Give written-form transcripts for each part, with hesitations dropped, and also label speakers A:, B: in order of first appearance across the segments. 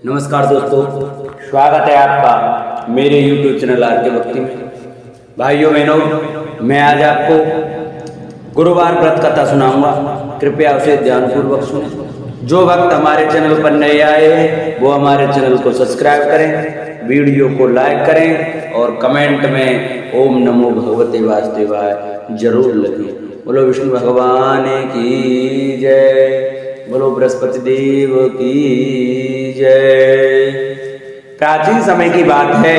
A: नमस्कार दोस्तों, स्वागत है आपका मेरे YouTube चैनल आर के भक्ति में। भाइयों बहनों, मैं आज आपको गुरुवार व्रत कथा सुनाऊंगा। कृपया उसे ध्यानपूर्वक सुनें। जो भक्त हमारे चैनल पर नए आए हैं वो हमारे चैनल को सब्सक्राइब करें, वीडियो को लाइक करें और कमेंट में ओम नमो भगवते वासुदेवाय जरूर लिखें। बोलो विष्णु भगवान की जय, बोलो बृहस्पति देव की जय। प्राचीन समय की बात है,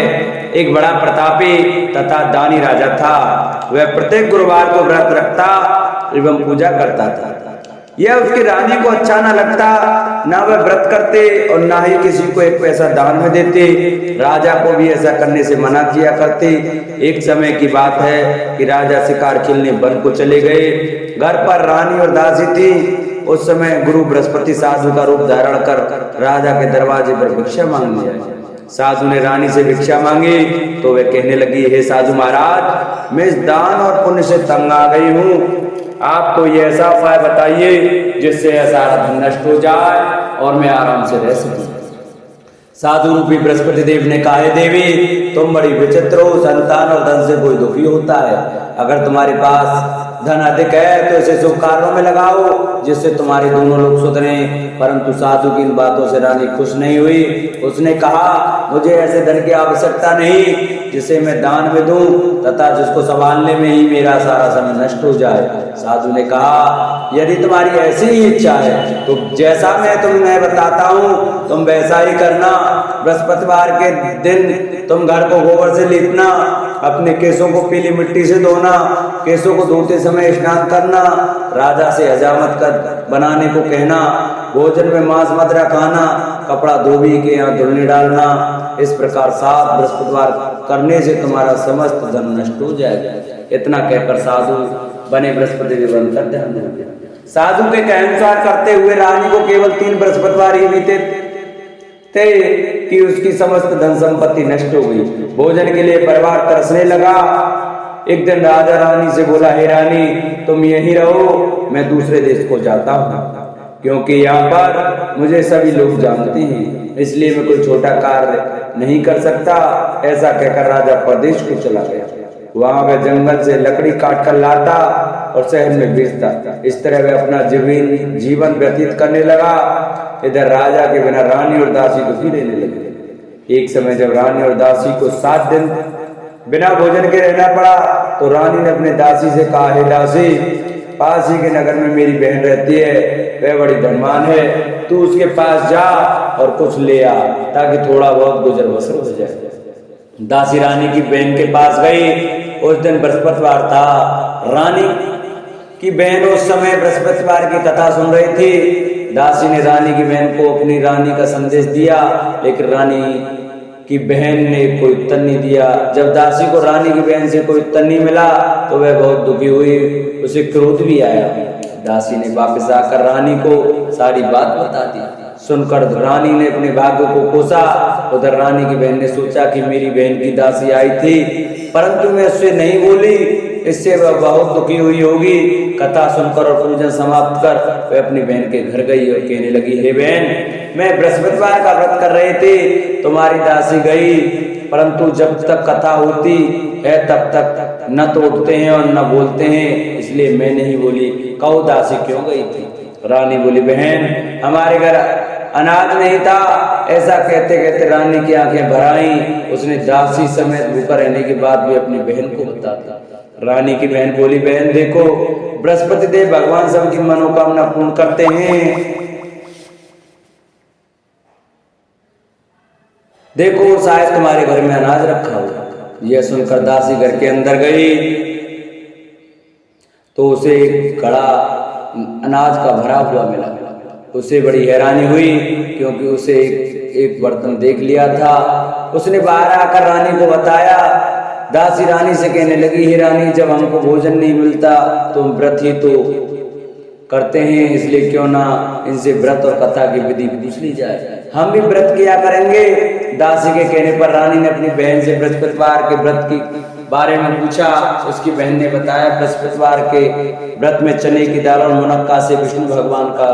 A: एक बड़ा प्रतापी तथा दानी राजा था। वह प्रत्येक गुरुवार को व्रत रखता एवं पूजा करता था। यह उसकी रानी को अच्छा न लगता, ना वह व्रत करते और ना ही किसी को एक पैसा दान में देते। राजा को भी ऐसा करने से मना किया करते। एक समय की बात है कि राजा शिकार खेलने वन को चले गए। घर पर रानी और दासी थी। उस समय गुरु बृहस्पति साधु का रूप धारण कर राजा के दरवाजे पर भिक्षा मांग लिया। साधु ने रानी से भिक्षा मांगी तो वह कहने लगी, हे साधु महाराज, मैं इस दान और पुण्य से तंग आ गई हूँ। आप कोई ऐसा उपाय बताइए जिससे यह सारा धन नष्ट हो जाए और मैं आराम से रह सकूं। साधु रूपी बृहस्पति देव ने कहा, देवी तुम बड़ी विचित्र हो। संतान और धन से कोई दुखी होता है। अगर तुम्हारे पास धन अधिक है तो इसे शुभ कार्यों में लगाओ जिससे तुम्हारे दोनों लोग सुधरे। परंतु साधु की इन बातों से रानी खुश नहीं हुई। उसने कहा, मुझे ऐसे धन की आवश्यकता नहीं जिसे मैं दान में दूं तथा जिसको संभालने में ही मेरा सारा समय नष्ट हो जाए। साधु ने कहा, यदि तुम्हारी ऐसी ही इच्छा है तो जैसा मैं तुम्हें बताता हूँ तुम वैसा ही करना। बृहस्पतिवार के दिन तुम घर को गोबर से लीपना, अपने केसों को पीली मिट्टी से धोना, केसों को धोते समय स्नान करना, राजा से हजामत कर बनाने को कहना, भोजन में मांस मदिरा खाना, कपड़ा धोबी के यहाँ धुलने डालना। इस प्रकार 7 बृहस्पतिवार करने से तुम्हारा समस्त धन नष्ट हो जाएगा। इतना कहकर साधु बने बृहस्पति देव अंतर ध्यान देंगे। साधु के अनुसार करते हुए रानी को केवल 3 बृहस्पतिवार ही बीते थे कि उसकी समस्त धन संपत्ति नष्ट हो गई। भोजन के लिए परिवार तरसने लगा। एक दिन राजा रानी से बोला, हे रानी तुम यहीं रहो, मैं दूसरे देश को जाता हूँ क्योंकि यहाँ पर मुझे सभी लोग जानते हैं, इसलिए मैं कोई छोटा कार्य नहीं कर सकता। ऐसा कहकर राजा प्रदेश को चला गया। वहां वह जंगल से लकड़ी काट कर लाता और शहर में बेचता। इस तरह वह अपना जीवन व्यतीत करने लगा। इधर राजा के बिना रानी और दासी दुखी रहने लगे। एक समय जब रानी और दासी को 7 दिन बिना भोजन के रहना पड़ा तो रानी ने अपने दासी से कहा, हे दासी, पास ही के नगर में मेरी बहन रहती है, वह बड़ी धनवान है, तू उसके पास जा और कुछ ले आ ताकि थोड़ा बहुत गुजर बसर हो जाए। दासी रानी की बहन के पास गई। उस दिन बृहस्पतिवार था। रानी की बहन उस समय बृहस्पतिवार की कथा सुन रही थी। दासी ने रानी की बहन को अपनी रानी का संदेश दिया, लेकिन रानी की बहन ने कोई उत्तर नहीं दिया। जब दासी को रानी की बहन से कोई उत्तर नहीं मिला तो वह बहुत दुखी हुई, उसे क्रोध भी आया। दासी ने वापस आकर रानी को सारी बात बता दी। सुनकर रानी ने अपने भाग्य को कोसा। उधर रानी की बहन ने सोचा कि मेरी बहन की दासी आई थी परंतु मैं उससे नहीं बोली, इससे वह बहुत दुखी हुई होगी। कथा सुनकर और पूजन समाप्त कर वह अपनी बहन के घर गई और कहने लगी, हे बहन, मैं बृहस्पतिवार का व्रत कर रही थी, तुम्हारी दासी गई, परंतु जब तक कथा होती है तब तक न तो उठते हैं और न बोलते हैं, इसलिए मैं नहीं बोली। कहो दासी क्यों गई थी? रानी बोली, बहन हमारे घर अनाज नहीं था। ऐसा कहते कहते रानी की आंखें भर आईं। उसने दासी समेत भूखा रहने के बाद भी अपनी बहन को बता दिया। रानी की बहन बोली, बहन देखो, बृहस्पति देव भगवान सबकी मनोकामना पूर्ण करते हैं। देखो शायद तुम्हारे घर में अनाज रखा होगा। यह सुनकर दासी घर के अंदर गई तो उसे एक घड़ा अनाज का भरा हुआ मिला। उसे बड़ी हैरानी हुई क्योंकि उसे एक बर्तन देख लिया था। उसने बाहर आकर रानी को बताया। दासी रानी से कहने लगी, हे रानी, जब हमको भोजन नहीं मिलता तो हम व्रत ही तो करते हैं, इसलिए क्यों ना इनसे व्रत और कथा की विधि पूछ ली जाए, हम भी व्रत किया करेंगे। दासी के कहने पर रानी ने अपनी बहन से बृहस्पतिवार के व्रत की बारे में पूछा। उसकी बहन ने बताया, बृहस्पतिवार के व्रत में चने की दाल और मुनक्का से विष्णु भगवान का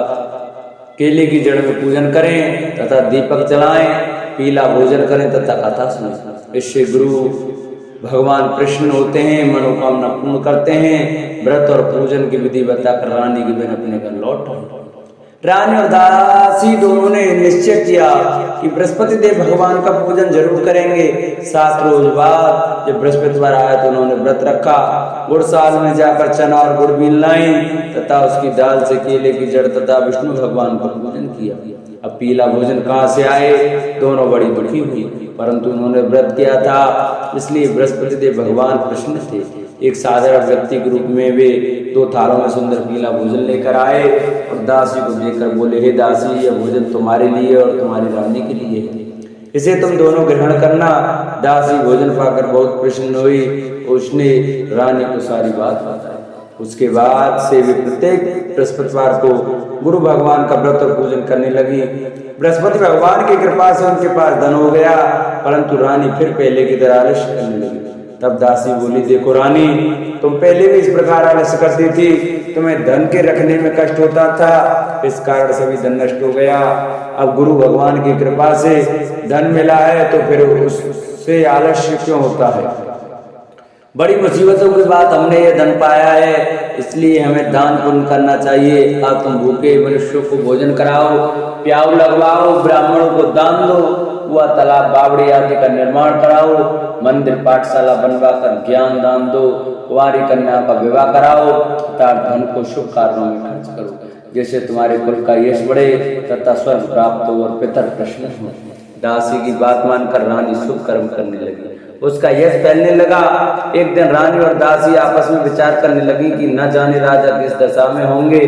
A: केले की जड़ में पूजन करें तथा दीपक जलाएं, पीला भोजन करें तथा कथा सुनें। इससे गुरु भगवान प्रसन्न होते हैं, मनोकामना पूर्ण करते हैं। व्रत और पूजन की विधि बताकर रानी की बहन अपने घर लौट आई। रानी और दासी दोनों ने निश्चय किया कि बृहस्पति देव भगवान का पूजन जरूर करेंगे। 7 रोज बाद जब बृहस्पतिवार आया तो उन्होंने व्रत रखा। गुड़साल में जाकर चना और गुड़ बीन लाई तथा उसकी दाल से केले की जड़ तथा विष्णु भगवान का पूजन किया। अब पीला भोजन कहाँ से आए? दोनों बड़ी दुखी हुई, परंतु उन्होंने व्रत किया था, इसलिए बृहस्पति देव भगवान प्रसन्न थे। एक साधारण व्यक्ति के रूप में वे 2 थालों में सुंदर पीला भोजन लेकर आए और दासी को देकर बोले, हे दासी, यह भोजन तुम्हारे लिए और तुम्हारी रानी के लिए है, इसे तुम दोनों ग्रहण करना। दासी भोजन पाकर बहुत प्रसन्न हुई। उसने रानी को सारी बात बताई। उसके बाद से वे प्रत्येक बृहस्पतिवार को गुरु भगवान का व्रत और पूजन करने लगी। बृहस्पति भगवान की कृपा से उनके पास धन हो गया, परंतु रानी फिर पहले की तरह आलस्य करने लगी। तब दासी बोली, देखो रानी, तुम पहले भी इस प्रकार आलस्य करती थी, तुम्हें धन के रखने में कष्ट होता था, इस कारण सभी धन नष्ट हो गया। अब गुरु भगवान की कृपा से धन मिला है तो फिर उससे आलस्य क्यों होता है? बड़ी मुसीबतों के बाद हमने ये धन पाया है, इसलिए हमें दान पुण्य करना चाहिए। अब तुम भूखे मनुष्यों को भोजन कराओ, प्याऊ लगवाओ, ब्राह्मणों को दान दो, कुआ तालाब बावड़ी आदि का निर्माण कराओ, मंदिर पाठशाला बनवा कर ज्ञान दान दो, कुंवारी कन्या का विवाह कराओ तथा धन को शुभ कार्यों में खर्च करो, जैसे तुम्हारे कुल का यश बढ़े तथा स्वर्ग प्राप्त हो और पितर प्रसन्न हो। दासी की बात मानकर रानी शुभ कर्म करने लगी, उसका यश फैलने लगा। एक दिन रानी और दासी आपस में विचार करने लगी कि न जाने राजा किस दशा में होंगे,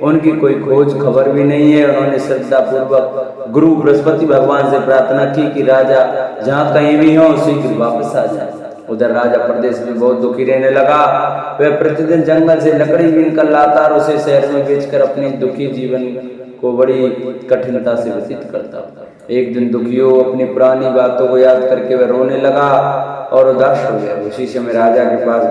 A: उनकी कोई खोज खबर भी नहीं है। उन्होंने श्रद्धा पूर्वक गुरु बृहस्पति भगवान से प्रार्थना की कि राजा जहाँ कहीं भी हो शीघ्र वापस आ जाए। उधर राजा प्रदेश में बहुत दुखी रहने लगा। वह प्रतिदिन जंगल से लकड़ी बीन कर लाता और उसे शहर में बेचकर अपने दुखी जीवन को बड़ी कठिनता से व्यतीत करता। एक दिन दुखियों अपनी पुरानी बातों को याद करके वह रोने लगा और उदास हो गया। उसी समय राजा के पास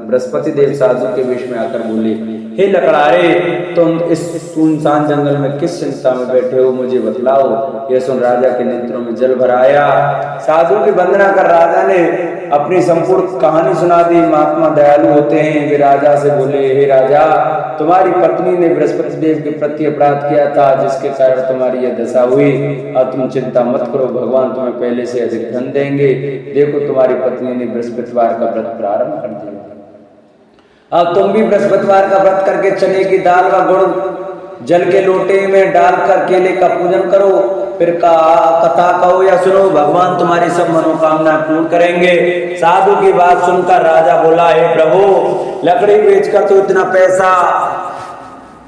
A: बृहस्पति देव साधु के वेश में आकर बोले, हे लकड़ारे, तुम इस सुनसान जंगल में किस चिंता में बैठे हो, मुझे बतलाओ। यह सुन राजा के नेत्रों में जल भर आया। साधु की वंदना कर राजा ने अपनी संपूर्ण कहानी सुना दी। महात्मा दयालु होते हैं। वे राजा से बोले, हे राजा, तुम्हारी पत्नी ने बृहस्पति देव के प्रति अपराध किया था, जिसके कारण तुम्हारी यह दशा हुई। अब तुम चिंता मत करो, भगवान तुम्हें पहले से अधिक धन देंगे। देखो, तुम्हारी पत्नी ने बृहस्पतिवार का व्रत प्रारंभ कर दिया। अब तुम भी बृहस्पतिवार का व्रत करके चने की दाल व गुड़ जल के लोटे में डालकर केले का पूजन करो। फिर कथा कहो या सुनो, भगवान तुम्हारी सब मनोकामना पूर्ण करेंगे। साधु की बात सुनकर राजा बोला, हे प्रभु, लकड़ी बेचकर तो इतना पैसा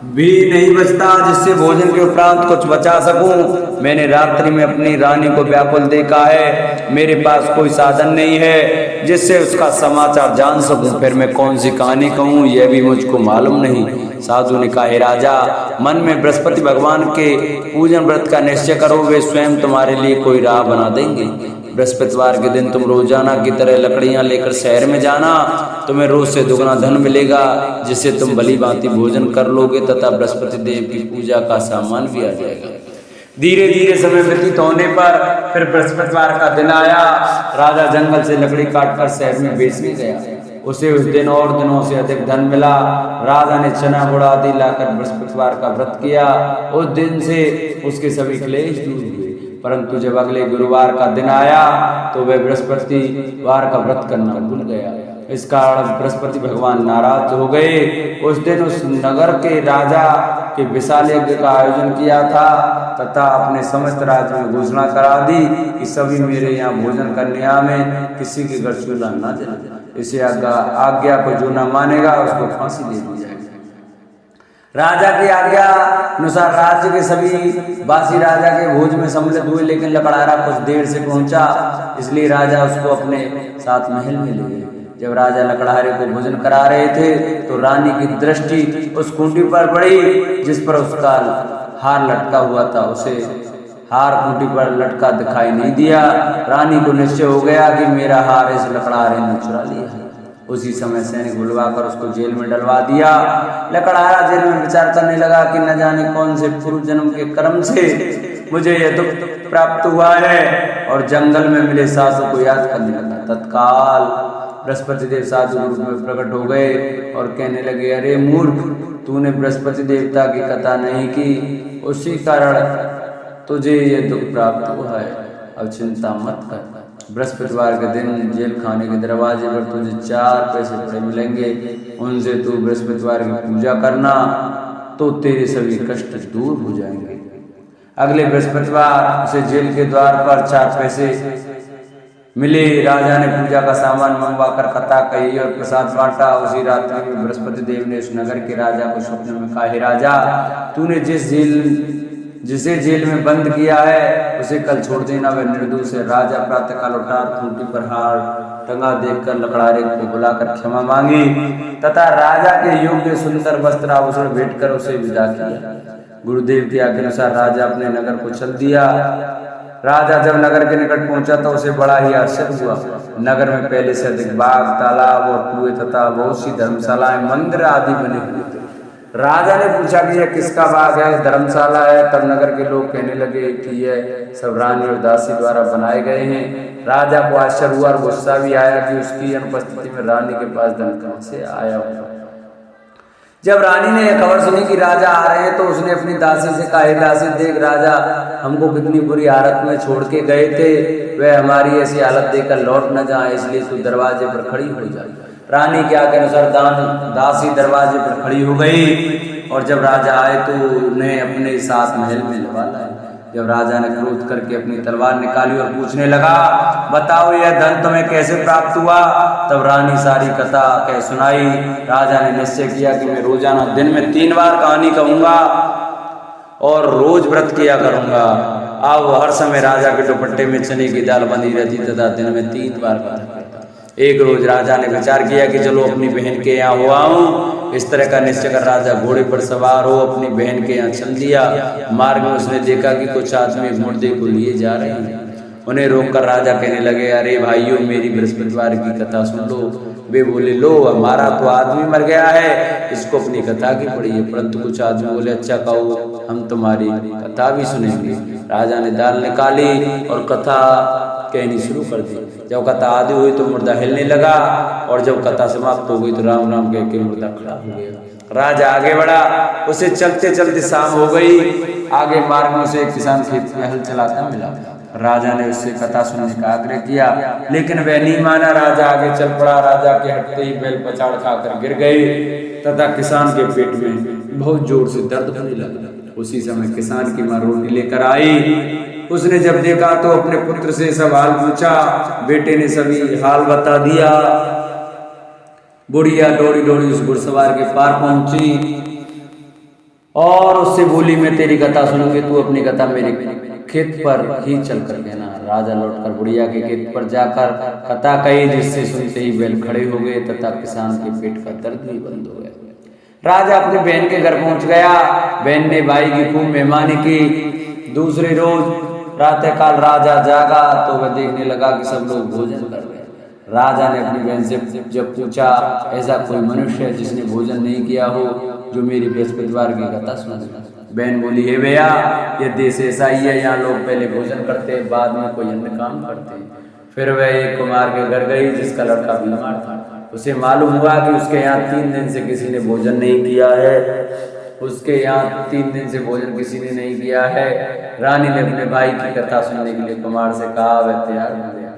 A: भी नहीं बचता जिससे भोजन के उपरांत कुछ बचा सकूं। मैंने रात्रि में अपनी रानी को व्याकुल देखा है। मेरे पास कोई साधन नहीं है जिससे उसका समाचार जान सकूं। फिर मैं कौन सी कहानी कहूं, यह भी मुझको मालूम नहीं। साधु ने कहा, हे राजा, मन में बृहस्पति भगवान के पूजन व्रत का निश्चय करो, वे स्वयं तुम्हारे लिए कोई राह बना देंगे। बृहस्पतिवार के दिन तुम रोजाना की तरह लकड़ियां लेकर शहर में जाना। तुम्हें रोज से दुगना धन मिलेगा, जिससे तुम भली भांति भोजन कर लोगे तथा बृहस्पति देव की पूजा का सामान भी आ जाएगा। धीरे धीरे समय व्यतीत होने पर फिर बृहस्पतिवार का दिन आया। राजा जंगल से लकड़ी काटकर शहर में बेचने गया। उसे उस दिन और दिनों से अधिक धन मिला। राजा ने चना गुड़ आदि लाकर बृहस्पतिवार का व्रत किया। उस दिन से उसके सभी क्लेश दूर हुए। परंतु जब अगले गुरुवार का दिन आया तो वह बृहस्पतिवार का व्रत करना भूल गया। इस कारण बृहस्पति भगवान नाराज हो गए। उस दिन उस नगर के राजा के विशाल यज्ञ का आयोजन किया था तथा अपने समस्त राज्य में घोषणा करा दी कि सभी मेरे यहाँ भोजन करने आवें, किसी के घर चूल्हा न जले। इसे आज्ञा को जो न मानेगा उसको फांसी दे दी जाएगी। राजा की आज्ञा अनुसार राज्य के सभी बासी राजा के भोज में सम्मिलित हुए, लेकिन लकड़हारा कुछ देर से पहुंचा, इसलिए राजा उसको अपने साथ महल में ले गए। जब राजा लकड़हारे को भोजन करा रहे थे तो रानी की दृष्टि उस खूंटी पर पड़ी जिस पर उसका हार लटका हुआ था। उसे हार खूंटी पर लटका दिखाई नहीं दिया। रानी को निश्चय हो गया कि मेरा हार इस लकड़हारे ने चुरा लिया है। उसी समय सैनिक बुलवाकर उसको जेल में डलवा दिया। लकड़हारा जेल में विचार करने लगा कि न जाने कौन से पूर्व जन्म के कर्म से मुझे यह दुख प्राप्त हुआ है, और जंगल में मिले साधु को याद करने लगा। तत्काल बृहस्पति देव साधु रूप में प्रकट हो गए और कहने लगे, अरे मूर्ख, तूने बृहस्पति देवता की कथा नहीं की, उसी कारण तुझे ये दुख प्राप्त हुआ है। अब चिंता मत कर, बृहस्पतिवार के दिन जेल खाने के दरवाजे पर तुझे 4 पैसे पड़े मिलेंगे, उनसे तू बृहस्पतिवार की पूजा करना तो तेरे सभी कष्ट दूर हो जाएंगे। अगले बृहस्पतिवार उसे जेल के द्वार पर 4 पैसे मिले। राजा ने पूजा का सामान मंगवाकर कथा कही और प्रसाद बांटा। उसी रात्रि में बृहस्पति देव ने उस नगर के राजा को स्वप्न में कहा, हे राजा, तूने जिसे जेल में बंद किया है उसे कल छोड़ देना, वह निर्दोष है। राजा प्रातःकाल उठा, खूंटी पर हार टंगा देखकर लकड़हारे को बुलाकर क्षमा मांगी तथा राजा के योग्य सुंदर वस्त्र आभूषण भेंट कर उसे विदा किया। गुरुदेव की आज्ञा अनुसार राजा अपने नगर को चल दिया। राजा जब नगर के निकट पहुंचा तो उसे बड़ा ही आश्चर्य हुआ। नगर में पहले से अधिक बाग, तालाब और कुएं तथा बहुत सी धर्मशालाएं, मंदिर आदि बने हुए थे। राजा ने पूछा कि यह किसका बाग है, धर्मशाला है? तब नगर के लोग कहने लगे कि यह सब रानी और दासी द्वारा बनाए गए हैं। राजा को आश्चर्य हुआ और गुस्सा भी आया कि उसकी अनुपस्थिति में रानी के पास धन कहां से आया हुआ। जब रानी ने यह खबर सुनी कि राजा आ रहे हैं तो उसने अपनी दासी से कहा, हे दासी, देख, राजा हमको कितनी बुरी हालत में छोड़ के गए थे, वह हमारी ऐसी हालत देखकर लौट न जाए, इसलिए तू दरवाजे पर खड़ी हो जा। रानी के आज्ञा अनुसार दासी दरवाजे पर खड़ी हो गई और जब राजा आए तो उन्हें अपने साथ महल में लगा लाया। जब राजा ने क्रोध करके अपनी तलवार निकाली और पूछने लगा, बताओ यह धन तुम्हें कैसे प्राप्त हुआ? तब रानी सारी कथा कह सुनाई। राजा ने निश्चय किया कि मैं रोजाना दिन में 3 बार कहानी कहूंगा और रोज व्रत किया करूंगा। अब हर समय राजा के दुपट्टे में चने की दाल बंधी रहती तथा दिन में 3 बार कथा करता। एक रोज राजा ने विचार किया कि चलो अपनी बहन के यहाँ हुआ हूँ। इस तरह का निश्चय कर राजा घोड़े पर सवार हो अपनी बहन के यहाँ चल दिया। मार्ग में उसने देखा कि कुछ आदमी एक मुर्दे को लिए जा रहे हैं। उन्हें रोककर राजा कहने लगे, अरे भाइयों, मेरी बृहस्पतिवार की कथा सुन लो। वे बोले, लो, हमारा तो आदमी मर गया है, इसको अपनी कथा की पड़ी है। परंतु कुछ आदमी बोले, अच्छा कहो, हम तुम्हारी कथा भी सुनेंगे। राजा ने दाल निकाली और कथा कहनी शुरू कर दी। जब कथा आदि हुई तो मुर्दा हिलने लगा और जब कथा समाप्त हो गई तो राम राम कह के मुर्दा खड़ा हो गया। राजा आगे बढ़ा, उसे चलते चलते शाम हो गई। आगे मार्ग में उसे एक किसान खेत में हल चलाता मिला। राजा ने उससे कथा सुनने का आग्रह किया, लेकिन वह नहीं माना। राजा आगे चल पड़ा। राजा के हटते ही बैल पछाड़ खाकर गिर गए तथा किसान के पेट में बहुत जोर से दर्द होने लगा। उसी समय किसान की मां रोटी लेकर आई। उसने जब देखा तो अपने पुत्र से सब हाल पूछा। बेटे ने सभी हाल बता दिया। बुढ़िया दौड़ी दौड़ी उस घुड़सवार के पार पहुंची और उससे बोली, मैं तेरी कथा सुनूंगी, तू अपनी कथा मेरे खेत पर ही चल कर कहना। राजा लौटकर बुढ़िया के खेत पर जाकर कथा कही, जिससे सुनते ही बैल खड़े हो गए तथा किसान के पेट का दर्द भी बंद हो गया। राजा अपनी बहन के घर पहुंच गया। बहन ने भाई की खूब मेहमानी की। दूसरे रोज प्रातःकाल राजा जागा तो वह देखने लगा कि सब लोग भोजन कर रहे हैं। राजा ने अपनी बहन से जब पूछा, ऐसा कोई मनुष्य है जिसने भोजन नहीं किया हो, जो मेरी बृहस्पतिवार की कथा सुने? बहन बोली, हे भैया, यह देश ऐसा ही है, यहाँ लोग पहले भोजन करते हैं, बाद में कोई अन्य काम करते हैं। फिर वह एक कुमार के घर गई जिसका लड़का बीमार था। उसे मालूम हुआ कि उसके यहाँ 3 दिन से किसी ने भोजन नहीं किया है। उसके यहाँ 3 दिन से भोजन किसी ने नहीं किया है। रानी ने अपने भाई की कथा सुनने के लिए कुमार से कहा। वह तैयार हो गया।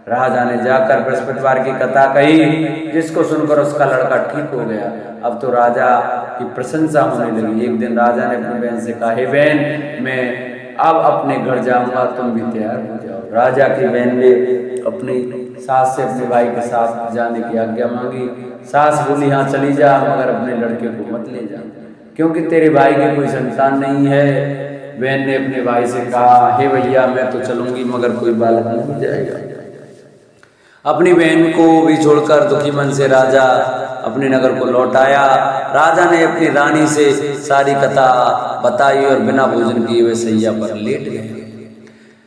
A: राजा ने जाकर बृहस्पतिवार की कथा कही, जिसको सुनकर उसका लड़का ठीक हो गया। अब तो राजा की प्रशंसा होने लगी। एक दिन राजा ने अपनी बहन से कहा, हे बहन, मैं अब अपने घर जाऊंगा, तुम भी तैयार हो जाओ। राजा की बहन ने अपनी सास से अपने भाई के साथ जाने की आज्ञा मांगी। सास बोली, हाँ चली जा, मगर अपने लड़के को मत ले जा, क्योंकि तेरे भाई की कोई संतान नहीं है। बहन ने अपने भाई से कहा, हे भैया, मैं तो चलूंगी, मगर कोई बालक नहीं जाएगा। अपनी बहन को भी छोड़कर दुखी मन से राजा अपने नगर को लौट आया। राजा ने अपनी रानी से सारी कथा बताई और बिना भोजन किए वे सैया पर लेट गए।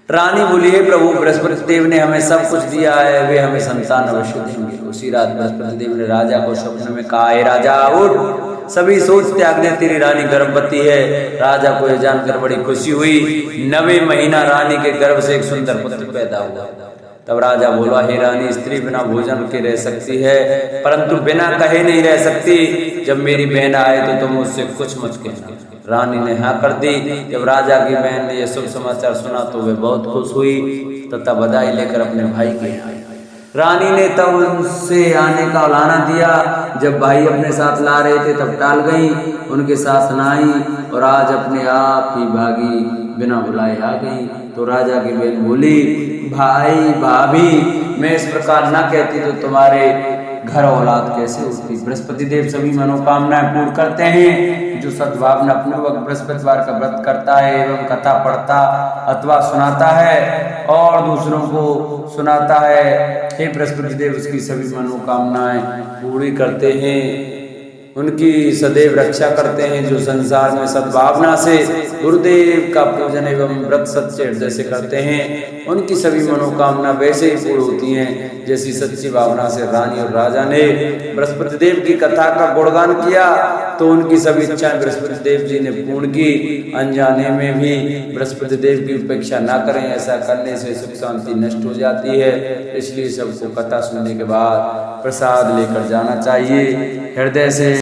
A: रानी बोली, हे प्रभु, बृहस्पति देव ने हमें सब कुछ दिया है, वे हमें संतान अवश्य देंगे। उसी रात बृहस्पति देव ने राजा को स्वप्न में कहा, हे राजा उठ, सभी सोच त्याग दे, तेरी रानी गर्भवती है। राजा को यह जानकर बड़ी खुशी हुई। 9वें महीना रानी के गर्भ से एक सुंदर पुत्र पैदा हुआ। तब राजा बोला, हे रानी, स्त्री बिना भोजन के रह सकती है, परंतु बिना कहे नहीं रह सकती। जब मेरी बहन आए तो तुम उससे कुछ मत कहना। रानी ने हाँ कर दी। जब राजा की बहन ने यह शुभ समाचार सुना तो वे बहुत खुश हुई तथा बधाई लेकर अपने भाई के यहाँ आई। रानी ने तब उनसे आने का उलाना दिया। जब भाई अपने साथ ला रहे थे तब टाल गई, उनके साथ न आई और आज अपने आप ही भागी, बिना बुलाए आ गई। तो राजा की बहन बोली, भाई भाभी, मैं इस प्रकार ना कहती तो तुम्हारे घर औलाद कैसे होती। बृहस्पति देव सभी मनोकामनाएं पूर्ण करते हैं। जो सद्भावना पूर्वक बृहस्पतिवार का व्रत करता है एवं कथा पढ़ता अथवा सुनाता है और दूसरों को सुनाता है, हे बृहस्पति देव उसकी सभी मनोकामनाएं पूरी करते हैं, उनकी सदैव रक्षा करते हैं। जो संसार में सद्भावना से गुरुदेव का पूजन एवं व्रत सच्चे हृदय से करते हैं, उनकी सभी मनोकामना वैसे ही पूर्ण होती हैं जैसी सच्ची भावना से रानी और राजा ने बृहस्पति देव की कथा का गुणगान किया तो उनकी सभी इच्छाएं बृहस्पति देव जी ने पूर्ण की। अनजाने में भी बृहस्पति देव की उपेक्षा ना करें, ऐसा करने से सुख शांति नष्ट हो जाती है। इसलिए सबको कथा सुनने के बाद प्रसाद लेकर जाना चाहिए। हृदय से